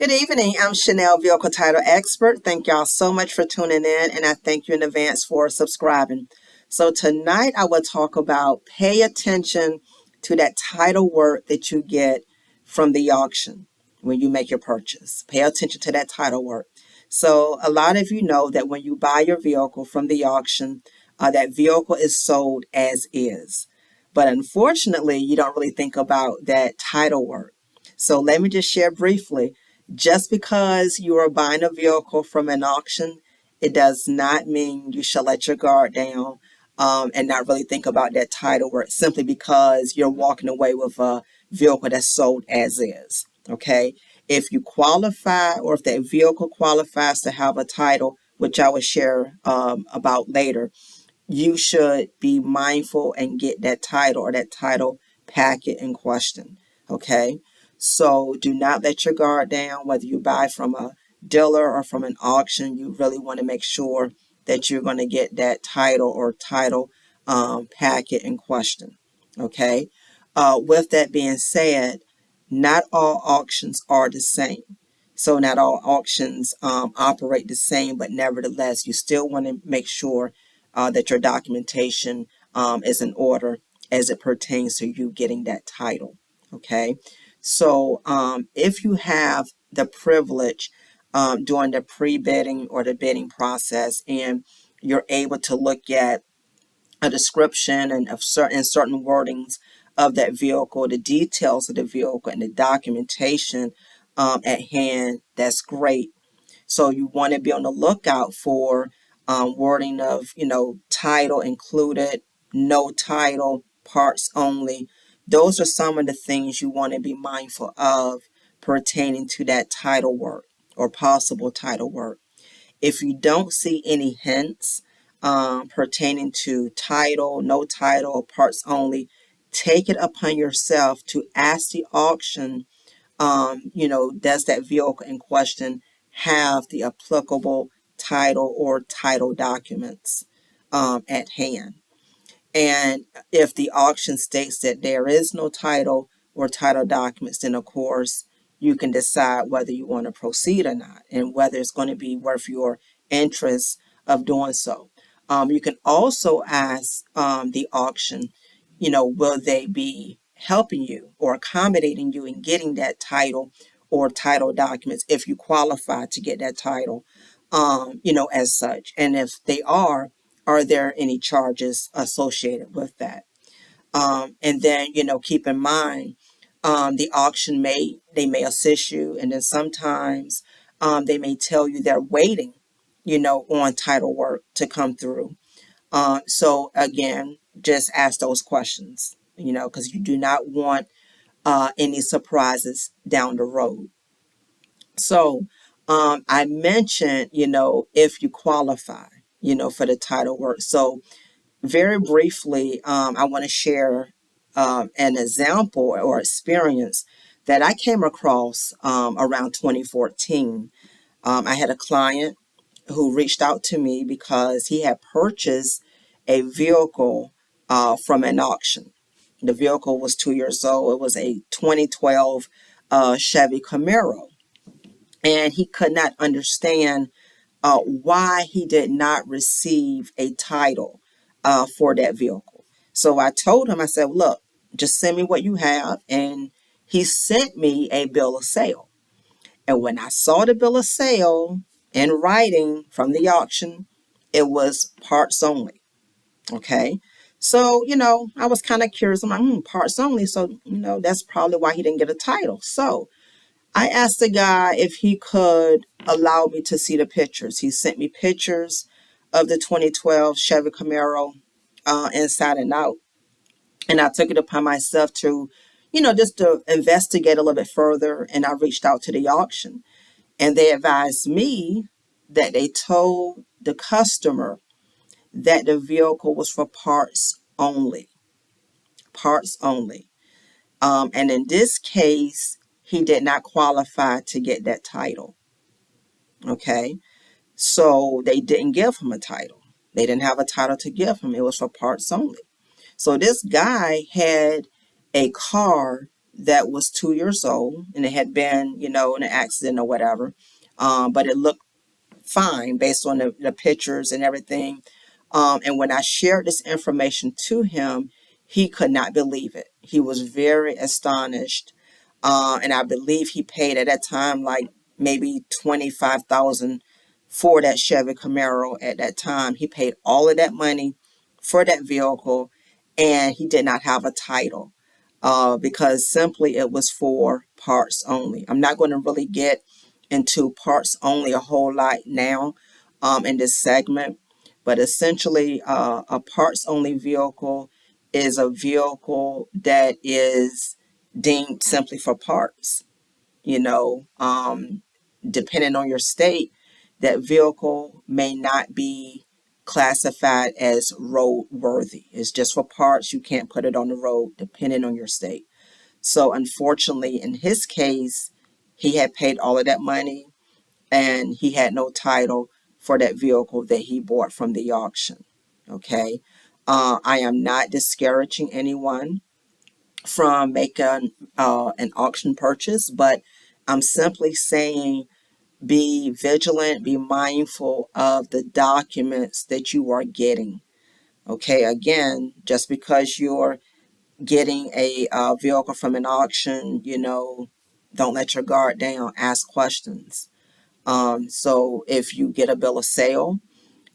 Good evening. I'm Chanel, Vehicle Title Expert. Thank y'all so much for tuning in, and I thank you in advance for subscribing. So, tonight I will talk about pay attention to that title work that you get from the auction when you make your purchase. Pay attention to that title work. So, a lot of you know that when you buy your vehicle from the auction, that vehicle is sold as is. But unfortunately, you don't really think about that title work. So, let me just share briefly just because you are buying a vehicle from an auction, it does not mean you should let your guard down and not really think about that title work simply because you're walking away with a vehicle that's sold as is. Okay. If you qualify or if that vehicle qualifies to have a title, which I will share about later, you should be mindful and get that title or that title packet in question. Okay. So do not let your guard down, whether you buy from a dealer or from an auction. You really want to make sure that you're going to get that title or title packet in question. Okay. With that being said, not all auctions are the same. So not all auctions operate the same, but nevertheless, you still want to make sure that your documentation is in order as it pertains to you getting that title. Okay. So if you have the privilege during the pre-bidding or the bidding process and you're able to look at a description and of certain wordings of that vehicle, the details of the vehicle and the documentation at hand, that's great. So you want to be on the lookout for wording of, title included, no title, parts only. Those are some of the things you want to be mindful of pertaining to that title work or possible title work. If you don't see any hints pertaining to title, no title, parts only, take it upon yourself to ask the auction, does that vehicle in question have the applicable title or title documents at hand? And if the auction states that there is no title or title documents, then of course you can decide whether you want to proceed or not and whether it's going to be worth your interest of doing so. You can also ask the auction, will they be helping you or accommodating you in getting that title or title documents if you qualify to get that title, as such. And if they are there any charges associated with that? And then, keep in mind, the auction they may assist you, and then sometimes they may tell you they're waiting, on title work to come through. So again, just ask those questions, because you do not want any surprises down the road. So I mentioned, if you qualify, for the title work. So very briefly, I want to share an example or experience that I came across around 2014. I had a client who reached out to me because he had purchased a vehicle from an auction. The vehicle was 2 years old. It was a 2012 Chevy Camaro. And he could not understand why he did not receive a title for that vehicle. So I told him, I said, look, just send me what you have. And he sent me a bill of sale. And when I saw the bill of sale in writing from the auction, it was parts only. Okay. So, I was kind of curious. I'm like, parts only. So, that's probably why he didn't get a title. So I asked the guy if he could allow me to see the pictures. He sent me pictures of the 2012 Chevy Camaro inside and out. And I took it upon myself to, just to investigate a little bit further. And I reached out to the auction. And they advised me that they told the customer that the vehicle was for parts only. Parts only. And in this case, he did not qualify to get that title. Okay. So they didn't give him a title. They didn't have a title to give him. It was for parts only. So this guy had a car that was 2 years old, and it had been, in an accident or whatever. But it looked fine based on the pictures and everything. And when I shared this information to him, he could not believe it. He was very astonished. And I believe he paid at that time like maybe 25,000 for that Chevy Camaro at that time. He paid all of that money for that vehicle, and he did not have a title because simply it was for parts only. I'm not going to really get into parts only a whole lot now in this segment, but essentially a parts only vehicle is a vehicle that is deemed simply for parts. You know, depending on your state, that vehicle may not be classified as roadworthy. It's just for parts. You can't put it on the road depending on your state. So unfortunately, in his case, he had paid all of that money and he had no title for that vehicle that he bought from the auction. Okay. I am not discouraging anyone from making an auction purchase, but I'm simply saying be vigilant, be mindful of the documents that you are getting. Okay, again, just because you're getting a vehicle from an auction, don't let your guard down, ask questions. So if you get a bill of sale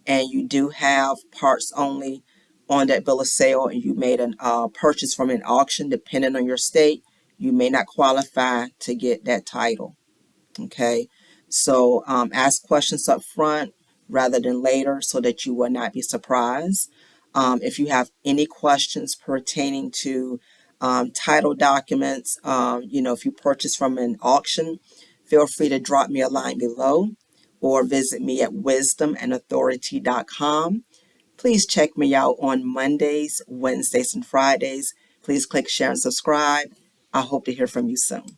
and you do have parts only on that bill of sale and you made a purchase from an auction, depending on your state, you may not qualify to get that title. Okay, so ask questions up front rather than later so that you will not be surprised. If you have any questions pertaining to title documents, if you purchase from an auction, feel free to drop me a line below or visit me at wisdomandauthority.com. Please check me out on Mondays, Wednesdays, and Fridays. Please click share and subscribe. I hope to hear from you soon.